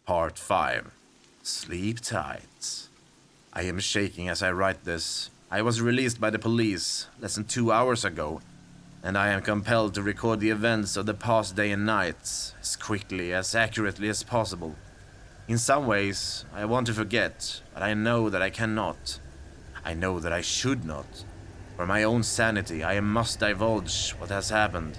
Part 5. Sleep tight. I am shaking as I write this. I was released by the police less than 2 hours ago, and I am compelled to record the events of the past day and night as quickly, as accurately as possible. In some ways, I want to forget, but I know that I cannot. I know that I should not. For my own sanity, I must divulge what has happened.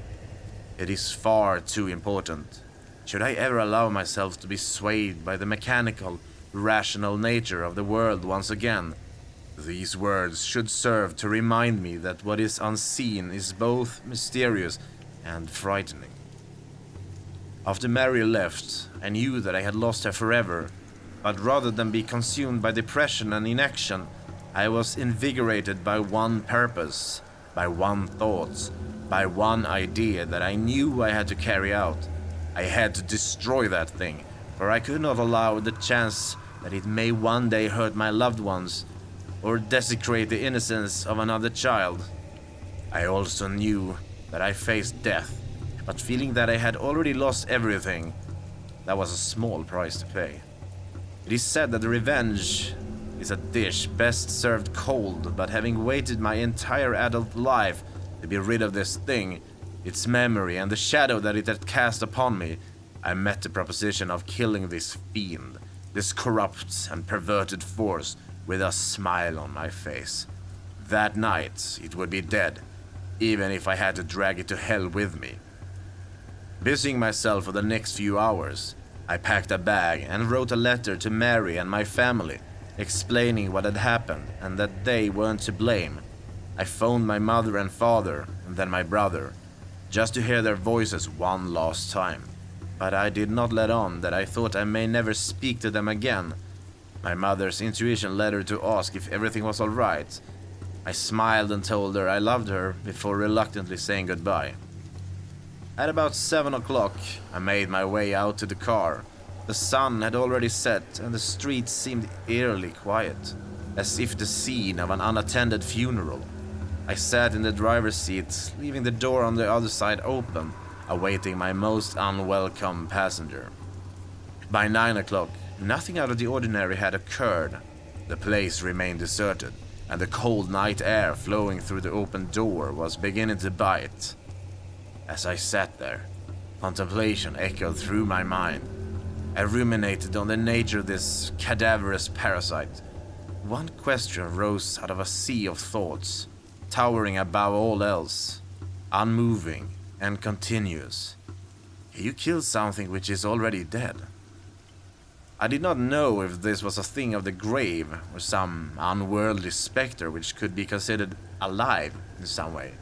It is far too important. Should I ever allow myself to be swayed by the mechanical, rational nature of the world once again, these words should serve to remind me that what is unseen is both mysterious and frightening. After Mary left, I knew that I had lost her forever, but rather than be consumed by depression and inaction, I was invigorated by one purpose, by one thought, by one idea that I knew I had to carry out. I had to destroy that thing, for I could not allow the chance that it may one day hurt my loved ones or desecrate the innocence of another child. I also knew that I faced death, but feeling that I had already lost everything, that was a small price to pay. It is said that revenge is a dish best served cold, but having waited my entire adult life to be rid of this thing, its memory and the shadow that it had cast upon me, I met the proposition of killing this fiend, this corrupt and perverted force, with a smile on my face. That night it would be dead, even if I had to drag it to hell with me. Busying myself for the next few hours, I packed a bag and wrote a letter to Mary and my family, explaining what had happened and that they weren't to blame. I phoned my mother and father, and then my brother, just to hear their voices one last time. But I did not let on that I thought I may never speak to them again. My mother's intuition led her to ask if everything was all right. I smiled and told her I loved her before reluctantly saying goodbye. At about 7 o'clock, I made my way out to the car. The sun had already set and the streets seemed eerily quiet, as if the scene of an unattended funeral. I sat in the driver's seat, leaving the door on the other side open, awaiting my most unwelcome passenger. By 9 o'clock, nothing out of the ordinary had occurred. The place remained deserted, and the cold night air flowing through the open door was beginning to bite. As I sat there, contemplation echoed through my mind. I ruminated on the nature of this cadaverous parasite. One question rose out of a sea of thoughts, towering above all else, unmoving and continuous. Can you kill something which is already dead? I did not know if this was a thing of the grave or some unworldly specter which could be considered alive in some way.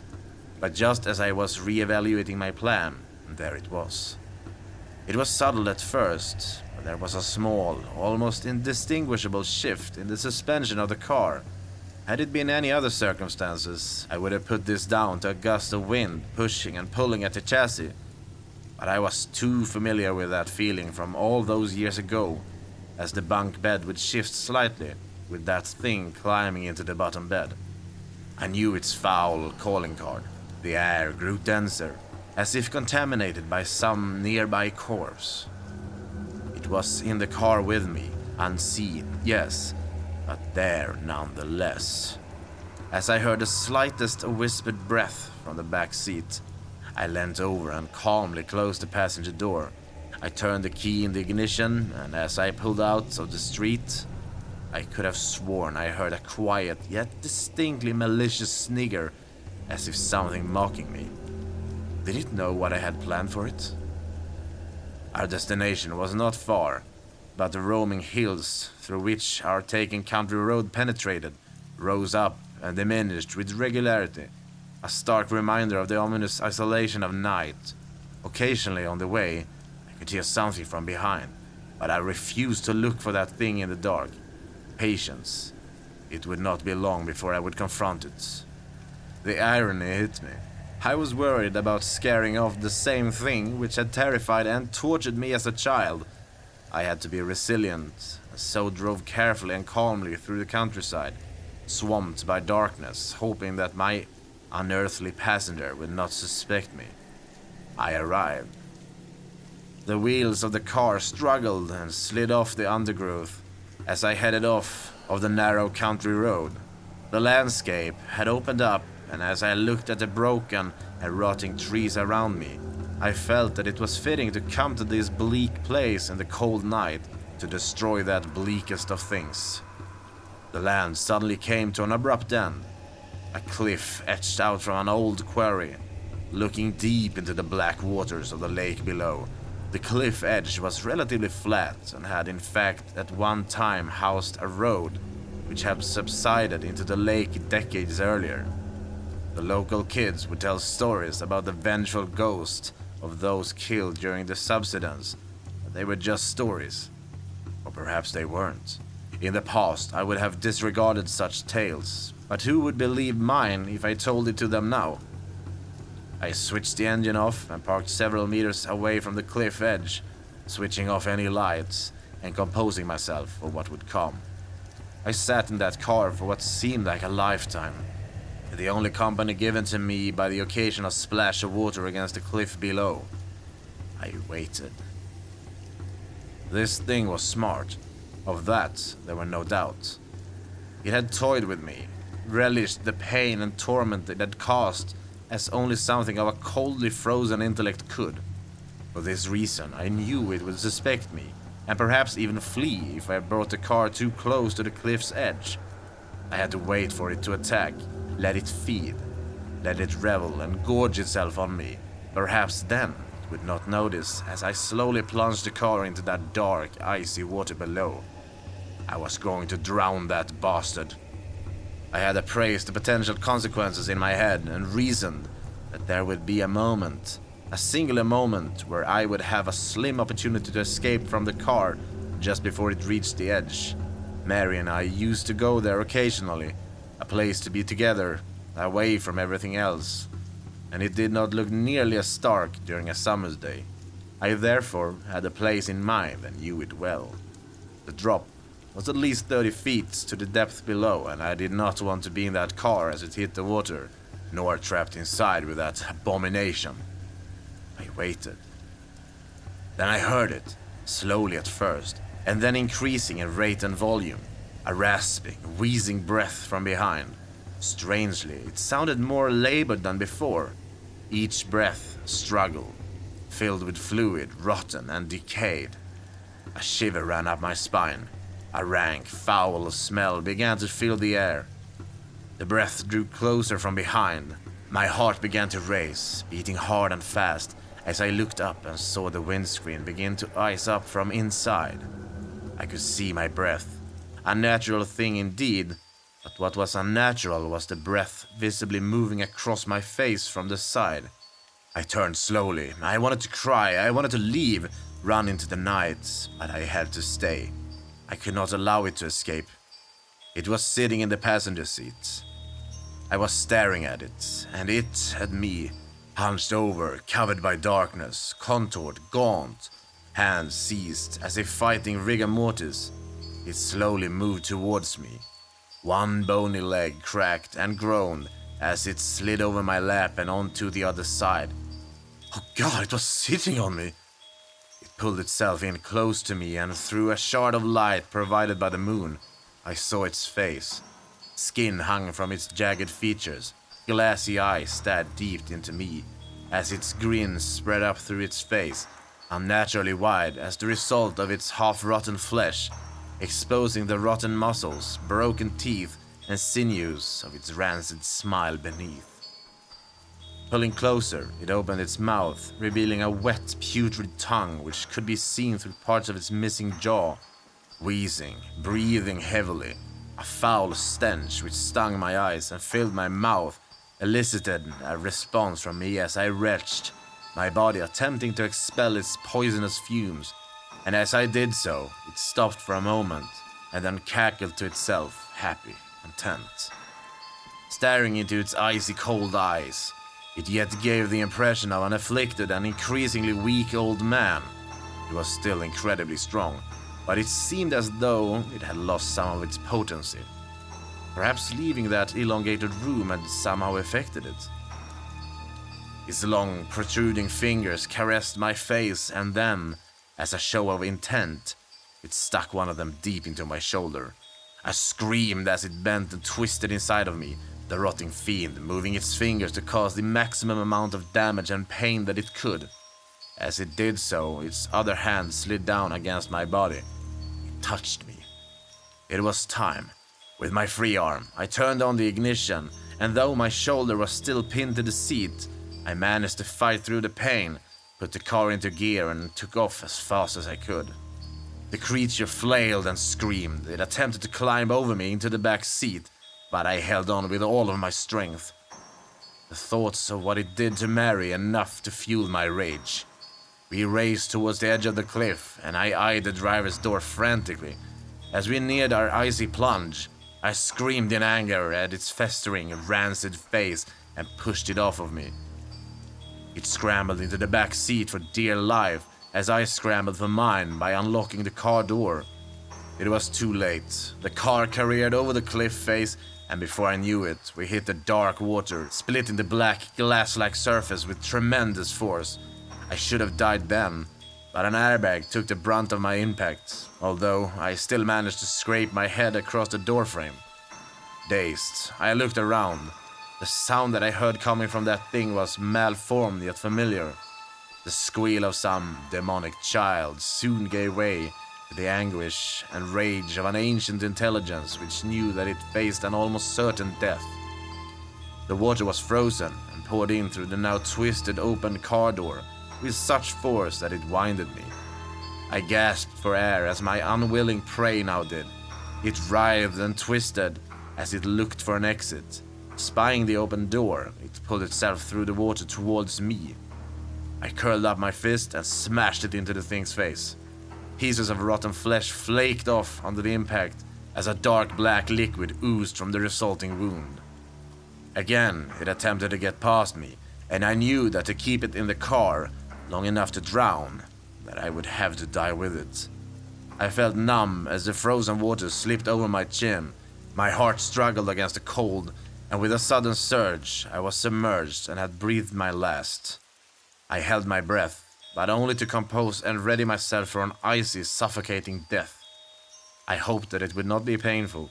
But just as I was re-evaluating my plan, there it was. It was subtle at first, but there was a small, almost indistinguishable shift in the suspension of the car. Had it been any other circumstances, I would have put this down to a gust of wind pushing and pulling at the chassis. But I was too familiar with that feeling from all those years ago, as the bunk bed would shift slightly with that thing climbing into the bottom bed. I knew its foul calling card. The air grew denser, as if contaminated by some nearby corpse. It was in the car with me, unseen, yes, but there nonetheless. As I heard the slightest whispered breath from the back seat, I leant over and calmly closed the passenger door. I turned the key in the ignition, and as I pulled out of the street, I could have sworn I heard a quiet yet distinctly malicious snigger, as if something mocking me. Did it know what I had planned for it? Our destination was not far, but the roaming hills through which our taken country road penetrated rose up and diminished with regularity, a stark reminder of the ominous isolation of night. Occasionally on the way, I could hear something from behind, but I refused to look for that thing in the dark. Patience. It would not be long before I would confront it. The irony hit me. I was worried about scaring off the same thing which had terrified and tortured me as a child. I had to be resilient, and so drove carefully and calmly through the countryside, swamped by darkness, hoping that my unearthly passenger would not suspect me. I arrived. The wheels of the car struggled and slid off the undergrowth as I headed off of the narrow country road. The landscape had opened up, and as I looked at the broken and rotting trees around me, I felt that it was fitting to come to this bleak place in the cold night to destroy that bleakest of things. The land suddenly came to an abrupt end. A cliff etched out from an old quarry, looking deep into the black waters of the lake below. The cliff edge was relatively flat and had in fact at one time housed a road which had subsided into the lake decades earlier. The local kids would tell stories about the vengeful ghosts of those killed during the subsidence, but they were just stories. Or perhaps they weren't. In the past, I would have disregarded such tales, but who would believe mine if I told it to them now? I switched the engine off and parked several meters away from the cliff edge, switching off any lights and composing myself for what would come. I sat in that car for what seemed like a lifetime, the only company given to me by the occasional splash of water against the cliff below. I waited. This thing was smart. Of that, there were no doubts. It had toyed with me, relished the pain and torment it had caused as only something of a coldly frozen intellect could. For this reason, I knew it would suspect me, and perhaps even flee if I brought the car too close to the cliff's edge. I had to wait for it to attack, let it feed, let it revel and gorge itself on me. Perhaps then it would not notice as I slowly plunged the car into that dark, icy water below. I was going to drown that bastard. I had appraised the potential consequences in my head and reasoned that there would be a moment, a singular moment, where I would have a slim opportunity to escape from the car just before it reached the edge. Mary and I used to go there occasionally, a place to be together, away from everything else, and it did not look nearly as stark during a summer's day. I therefore had a place in mind and knew it well. The drop was at least 30 feet to the depth below, and I did not want to be in that car as it hit the water, nor trapped inside with that abomination. I waited. Then I heard it, slowly at first, and then increasing in rate and volume. A rasping, wheezing breath from behind. Strangely, it sounded more labored than before. Each breath struggled, filled with fluid, rotten and decayed. A shiver ran up my spine. A rank, foul smell began to fill the air. The breath drew closer from behind. My heart began to race, beating hard and fast, as I looked up and saw the windscreen begin to ice up from inside. I could see my breath. A natural thing indeed, but what was unnatural was the breath visibly moving across my face from the side. I turned slowly. I wanted to cry. I wanted to leave, run into the night, but I had to stay. I could not allow it to escape. It was sitting in the passenger seat. I was staring at it, and it at me, hunched over, covered by darkness, contoured, gaunt, hands seized as if fighting rigor mortis. It slowly moved towards me. One bony leg cracked and groaned as it slid over my lap and onto the other side. Oh God, it was sitting on me. It pulled itself in close to me, and through a shard of light provided by the moon, I saw its face. Skin hung from its jagged features. Glassy eyes stared deep into me as its grin spread up through its face, unnaturally wide as the result of its half-rotten flesh, exposing the rotten muscles, broken teeth, and sinews of its rancid smile beneath. Pulling closer, it opened its mouth, revealing a wet, putrid tongue which could be seen through parts of its missing jaw. Wheezing, breathing heavily, a foul stench which stung my eyes and filled my mouth elicited a response from me as I retched, my body attempting to expel its poisonous fumes, and as I did so, it stopped for a moment and then cackled to itself, happy, content. Staring into its icy cold eyes, it yet gave the impression of an afflicted and increasingly weak old man. It was still incredibly strong, but it seemed as though it had lost some of its potency. Perhaps leaving that elongated room had somehow affected it. His long, protruding fingers caressed my face, and then, as a show of intent, it stuck one of them deep into my shoulder. I screamed as it bent and twisted inside of me, the rotting fiend moving its fingers to cause the maximum amount of damage and pain that it could. As it did so, its other hand slid down against my body. It touched me. It was time. With my free arm, I turned on the ignition, and though my shoulder was still pinned to the seat, I managed to fight through the pain, put the car into gear, and took off as fast as I could. The creature flailed and screamed. It attempted to climb over me into the back seat, but I held on with all of my strength. The thoughts of what it did to Mary enough to fuel my rage. We raced towards the edge of the cliff, and I eyed the driver's door frantically. As we neared our icy plunge, I screamed in anger at its festering, rancid face and pushed it off of me. It scrambled into the back seat for dear life, as I scrambled for mine by unlocking the car door. It was too late. The car careered over the cliff face, and before I knew it, we hit the dark water, splitting the black glass-like surface with tremendous force. I should have died then, but an airbag took the brunt of my impact, although I still managed to scrape my head across the doorframe. Dazed, I looked around. The sound that I heard coming from that thing was malformed yet familiar. The squeal of some demonic child soon gave way to the anguish and rage of an ancient intelligence which knew that it faced an almost certain death. The water was frozen and poured in through the now twisted open car door with such force that it winded me. I gasped for air as my unwilling prey now did. It writhed and twisted as it looked for an exit. Spying the open door, it pulled itself through the water towards me. I curled up my fist and smashed it into the thing's face. Pieces of rotten flesh flaked off under the impact as a dark black liquid oozed from the resulting wound. Again, it attempted to get past me, and I knew that to keep it in the car long enough to drown, that I would have to die with it. I felt numb as the frozen water slipped over my chin. My heart struggled against the cold, and with a sudden surge, I was submerged and had breathed my last. I held my breath, but only to compose and ready myself for an icy, suffocating death. I hoped that it would not be painful.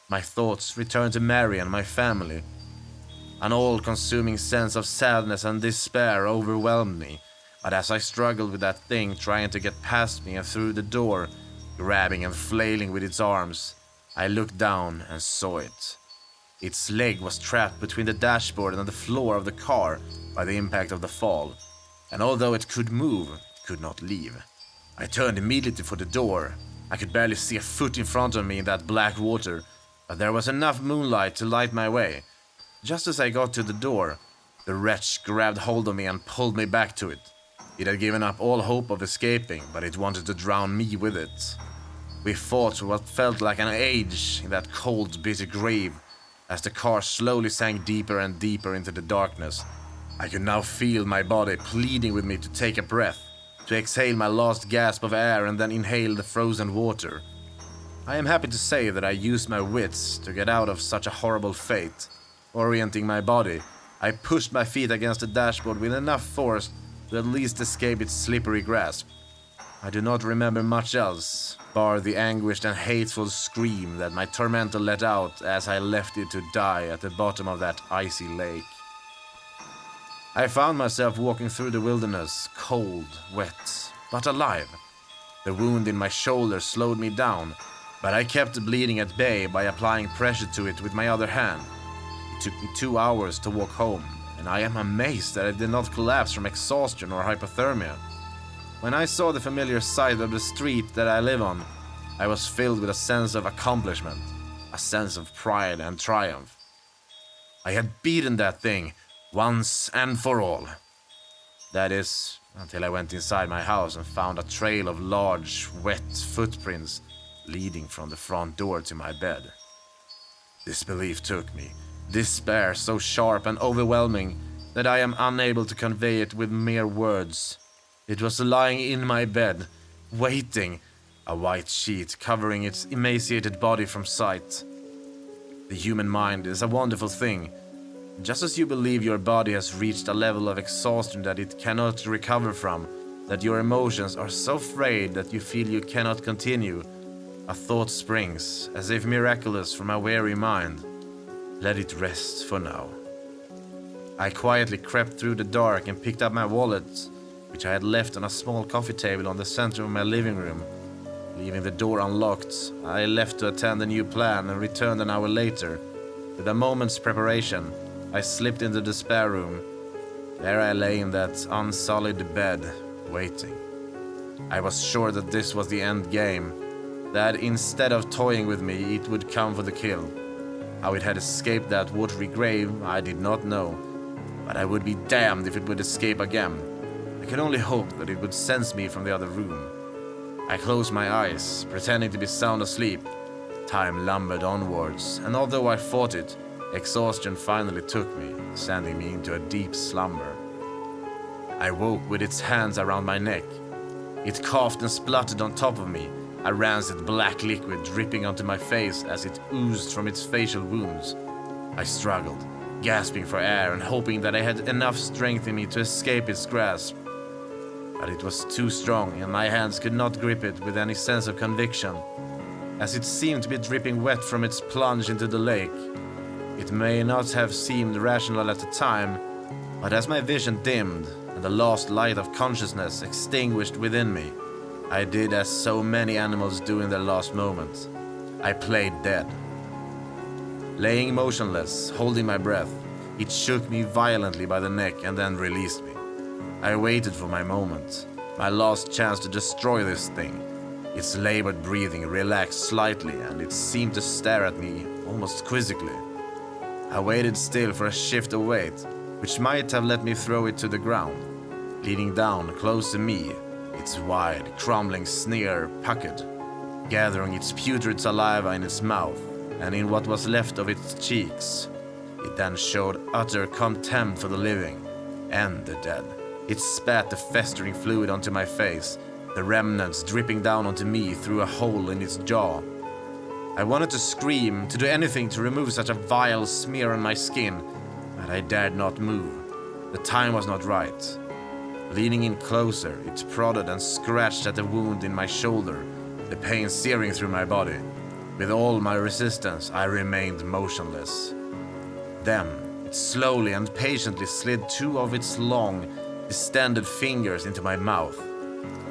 My thoughts returned to Mary and my family. An all-consuming sense of sadness and despair overwhelmed me, but as I struggled with that thing trying to get past me and through the door, grabbing and flailing with its arms, I looked down and saw it. Its leg was trapped between the dashboard and the floor of the car by the impact of the fall, and although it could move, it could not leave. I turned immediately for the door. I could barely see a foot in front of me in that black water, but there was enough moonlight to light my way. Just as I got to the door, the wretch grabbed hold of me and pulled me back to it. It had given up all hope of escaping, but it wanted to drown me with it. We fought for what felt like an age in that cold, bitter grave, as the car slowly sank deeper and deeper into the darkness. I could now feel my body pleading with me to take a breath, to exhale my last gasp of air and then inhale the frozen water. I am happy to say that I used my wits to get out of such a horrible fate. Orienting my body, I pushed my feet against the dashboard with enough force to at least escape its slippery grasp. I do not remember much else, bar the anguished and hateful scream that my tormentor let out as I left it to die at the bottom of that icy lake. I found myself walking through the wilderness, cold, wet, but alive. The wound in my shoulder slowed me down, but I kept the bleeding at bay by applying pressure to it with my other hand. It took me 2 hours to walk home, and I am amazed that I did not collapse from exhaustion or hypothermia. When I saw the familiar sight of the street that I live on, I was filled with a sense of accomplishment, a sense of pride and triumph. I had beaten that thing, once and for all. That is, until I went inside my house and found a trail of large, wet footprints leading from the front door to my bed. Disbelief took me, despair so sharp and overwhelming that I am unable to convey it with mere words. It was lying in my bed, waiting, a white sheet covering its emaciated body from sight. The human mind is a wonderful thing. Just as you believe your body has reached a level of exhaustion that it cannot recover from, that your emotions are so frayed that you feel you cannot continue, a thought springs, as if miraculous, from a weary mind. Let it rest for now. I quietly crept through the dark and picked up my wallet, which I had left on a small coffee table on the center of my living room. Leaving the door unlocked, I left to attend a new plan and returned an hour later. With a moment's preparation, I slipped into the spare room. There I lay in that unsullied bed, waiting. I was sure that this was the end game, that instead of toying with me, it would come for the kill. How it had escaped that watery grave, I did not know, but I would be damned if it would escape again. I could only hope that it would sense me from the other room. I closed my eyes, pretending to be sound asleep. Time lumbered onwards, and although I fought it, exhaustion finally took me, sending me into a deep slumber. I woke with its hands around my neck. It coughed and spluttered on top of me, a rancid black liquid dripping onto my face as it oozed from its facial wounds. I struggled, gasping for air and hoping that I had enough strength in me to escape its grasp. But it was too strong and my hands could not grip it with any sense of conviction, as it seemed to be dripping wet from its plunge into the lake. It may not have seemed rational at the time, but as my vision dimmed and the last light of consciousness extinguished within me, I did as so many animals do in their last moments. I played dead. Laying motionless, holding my breath, it shook me violently by the neck and then released me. I waited for my moment, my last chance to destroy this thing. Its labored breathing relaxed slightly and it seemed to stare at me almost quizzically. I waited still for a shift of weight, which might have let me throw it to the ground. Leaning down close to me, its wide, crumbling sneer puckered, gathering its putrid saliva in its mouth and in what was left of its cheeks. It then showed utter contempt for the living and the dead. It spat the festering fluid onto my face, the remnants dripping down onto me through a hole in its jaw. I wanted to scream, to do anything to remove such a vile smear on my skin, but I dared not move. The time was not right. Leaning in closer, it prodded and scratched at the wound in my shoulder, the pain searing through my body. With all my resistance, I remained motionless. Then, it slowly and patiently slid two of its long, distended fingers into my mouth.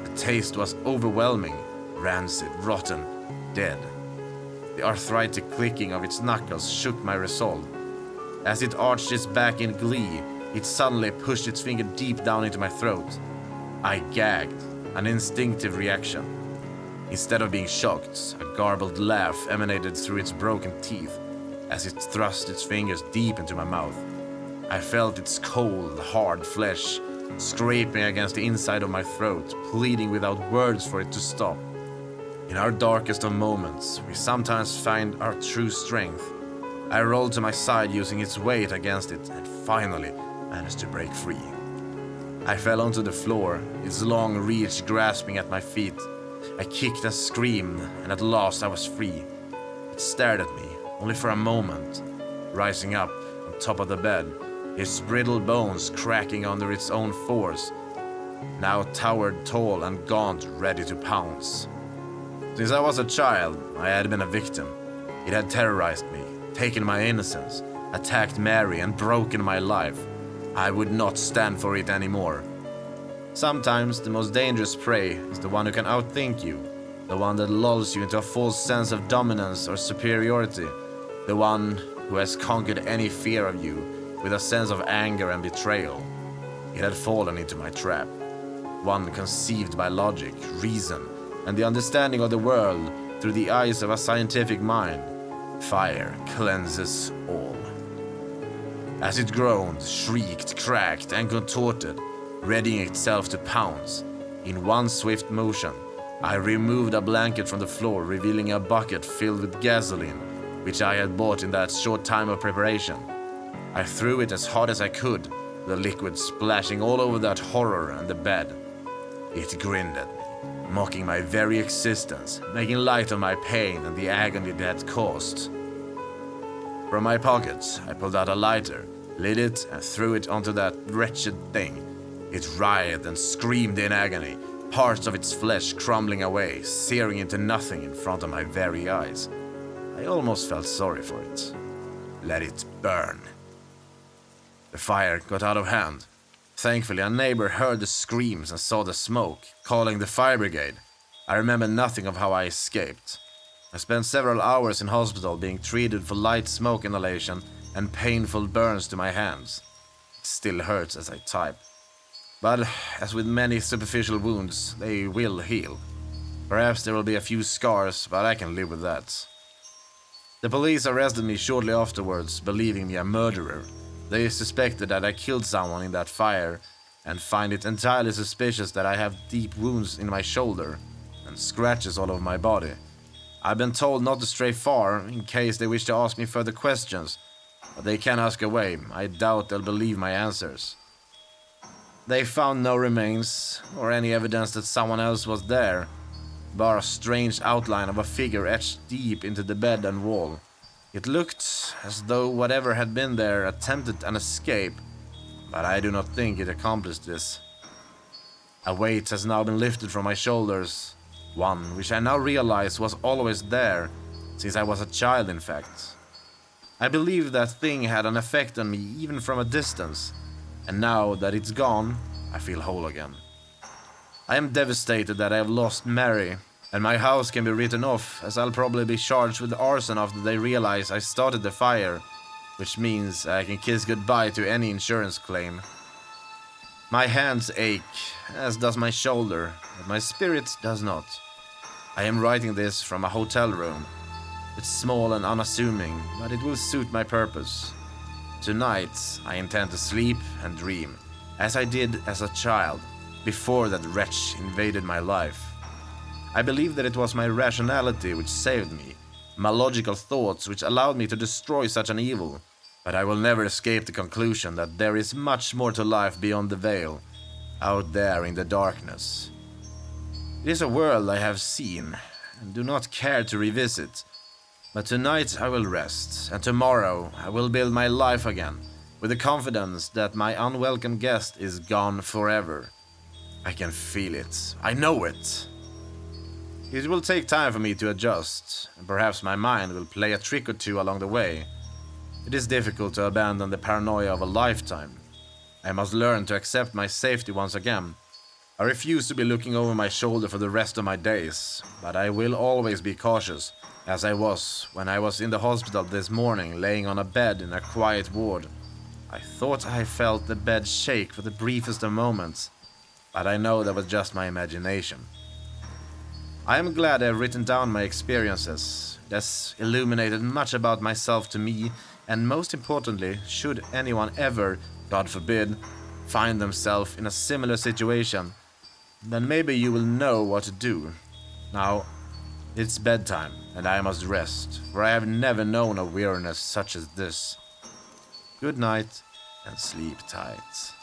The taste was overwhelming, rancid, rotten, dead. The arthritic clicking of its knuckles shook my resolve. As it arched its back in glee, it suddenly pushed its finger deep down into my throat. I gagged, an instinctive reaction. Instead of being shocked, a garbled laugh emanated through its broken teeth as it thrust its fingers deep into my mouth. I felt its cold, hard flesh scraping against the inside of my throat, pleading without words for it to stop. In our darkest of moments, we sometimes find our true strength. I rolled to my side using its weight against it and finally managed to break free. I fell onto the floor, its long reach grasping at my feet. I kicked and screamed, and at last I was free. It stared at me, only for a moment, rising up on top of the bed, its brittle bones cracking under its own force, now towered tall and gaunt, ready to pounce. Since I was a child, I had been a victim. It had terrorized me, taken my innocence, attacked Mary and broken my life. I would not stand for it anymore. Sometimes the most dangerous prey is the one who can outthink you, the one that lulls you into a false sense of dominance or superiority, the one who has conquered any fear of you with a sense of anger and betrayal. It had fallen into my trap, one conceived by logic, reason, and the understanding of the world through the eyes of a scientific mind. Fire cleanses all. As it groaned, shrieked, cracked, and contorted, readying itself to pounce, in one swift motion, I removed a blanket from the floor, revealing a bucket filled with gasoline, which I had bought in that short time of preparation. I threw it as hard as I could, the liquid splashing all over that horror and the bed. It grinned at me, mocking my very existence, making light of my pain and the agony it had caused. From my pocket, I pulled out a lighter, lit it, and threw it onto that wretched thing. It writhed and screamed in agony, parts of its flesh crumbling away, searing into nothing in front of my very eyes. I almost felt sorry for it. Let it burn. The fire got out of hand. Thankfully, a neighbor heard the screams and saw the smoke, calling the fire brigade. I remember nothing of how I escaped. I spent several hours in hospital being treated for light smoke inhalation and painful burns to my hands. It still hurts as I type. But, as with many superficial wounds, they will heal. Perhaps there will be a few scars, but I can live with that. The police arrested me shortly afterwards, believing me a murderer. They suspected that I killed someone in that fire, and find it entirely suspicious that I have deep wounds in my shoulder and scratches all over my body. I've been told not to stray far, in case they wish to ask me further questions, but they can ask away. I doubt they'll believe my answers. They found no remains, or any evidence that someone else was there, bar a strange outline of a figure etched deep into the bed and wall. It looked as though whatever had been there attempted an escape, but I do not think it accomplished this. A weight has now been lifted from my shoulders, one which I now realize was always there, since I was a child in fact. I believe that thing had an effect on me even from a distance, and now that it's gone, I feel whole again. I am devastated that I have lost Mary, and my house can be written off, as I'll probably be charged with arson after they realize I started the fire, which means I can kiss goodbye to any insurance claim. My hands ache, as does my shoulder, but my spirit does not. I am writing this from a hotel room. It's small and unassuming, but it will suit my purpose. Tonight, I intend to sleep and dream, as I did as a child, before that wretch invaded my life. I believe that it was my rationality which saved me, my logical thoughts which allowed me to destroy such an evil, but I will never escape the conclusion that there is much more to life beyond the veil, out there in the darkness. It is a world I have seen, and do not care to revisit. But tonight I will rest, and tomorrow I will build my life again, with the confidence that my unwelcome guest is gone forever. I can feel it. I know it. It will take time for me to adjust, and perhaps my mind will play a trick or two along the way. It is difficult to abandon the paranoia of a lifetime. I must learn to accept my safety once again. I refuse to be looking over my shoulder for the rest of my days, but I will always be cautious, as I was when I was in the hospital this morning, laying on a bed in a quiet ward. I thought I felt the bed shake for the briefest of moments, but I know that was just my imagination. I am glad I have written down my experiences. It has illuminated much about myself to me, and most importantly, should anyone ever, God forbid, find themselves in a similar situation, then maybe you will know what to do. Now, it's bedtime, and I must rest, for I have never known a weariness such as this. Good night, and sleep tight.